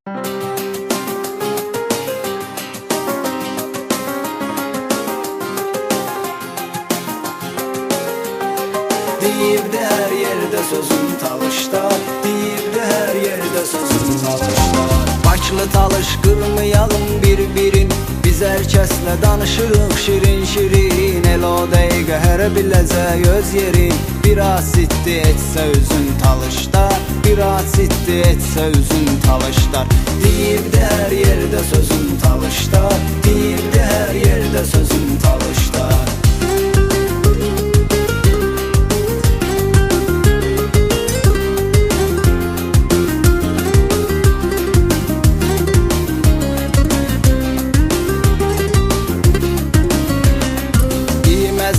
Deyirdi hər yerdə sözün talışda, deyirdi hər yerdə sözün talışda. Baklı talış qırmayalım bir-birin, biz hər kəslə danışırıq şirin-şirin. El o dəqiqə hər biləcək öz yerin, biraz ciddi etsə özün talışda, biraz ciddi etsə özün talışda. Deyirdi hər yerdə sözün talışda, deyirdi hər yerdə sözün talışda.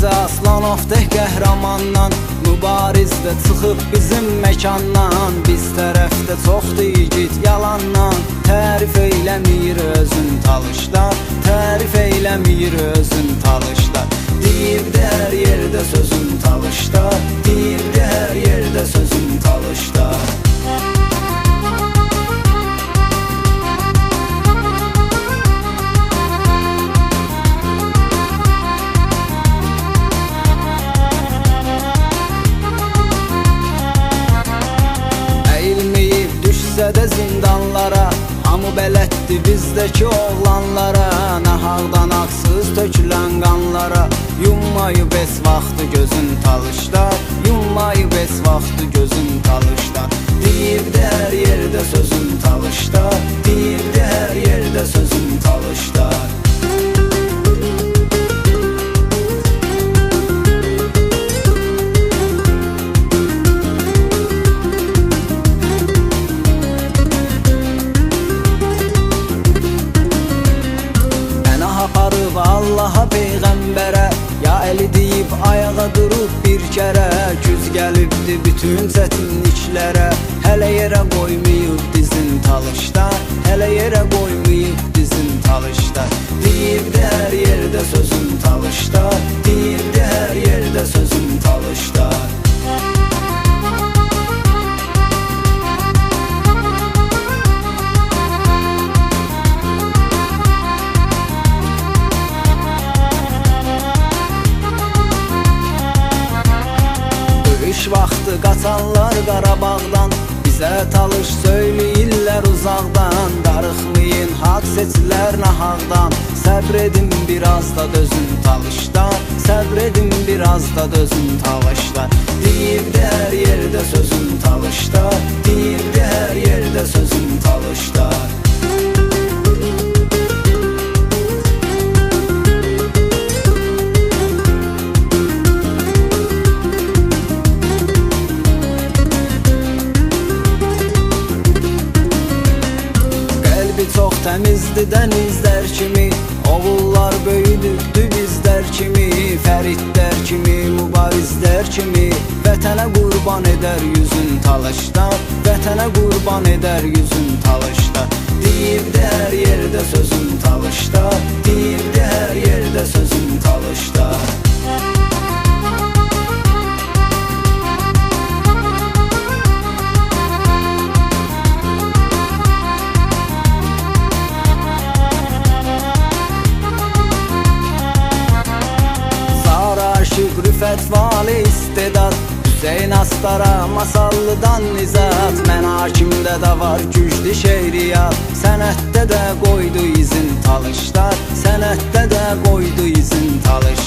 Aslanov-deh qəhrəmandan, mübarizdə çıxıb bizim məkandan. Biz tərəfdə çoxdur igid yalandan, tərif eyləmir özün talışda, tərif eyləmir özün talışda. Deyirdi hər yerdə sözün talışda, deyirdi hər yerdə sözün talışda. Də zindanlara, hamı bələddi bizdəki oğlanlara. Nahaqdan haqsız tökülən qanlara, yummayıb es vaxtı gözün talışda, yummayıb es vaxtı gözün talışda. Deyirdi hər yerdə sözün talışda, deyirdi hər yerdə sözün talışda. Allaha peyğəmbərə, ya əli deyib ayağa durub bir kərə. Güz gəlibdi bütün çətinliklərə, hələ yerə qoymayıb dizin talışda, hələ yerə qoymayıb dizin talışda. Deyirdi hər yerdə sözün talışda, deyirdi hər yerdə sözün talışda. Vaxtı qaçanlar Qarabağdan, bizə talış söyləyirlər uzaqdan. Darıxmayın, haqq seçilər nahaqdan, səbr edin biraz da dözün talışda, səbr edin biraz da dözün talışda. Deyirdi hər yerdə sözün talışda, deyirdi hər yerdə sözün talışda. Çox təmizdi dənizlər kimi, oğullar böyüdübdü bizlər kimi. Fəridlər kimi, mübarizlər kimi, vətənə qurban edər yüzün talışda, vətənə qurban edər yüzün talışda. Deyirdi hər yerdə sözün talışda, deyirdi hər yerdə sözün talışda. Fətvali istedad, Hüseyn Astara, Masallıdan Nizat. Mən hakimdə də var güclü şeiriyyat, sənətdə də qoydu izin talışda, sənətdə də qoydu izin talışda.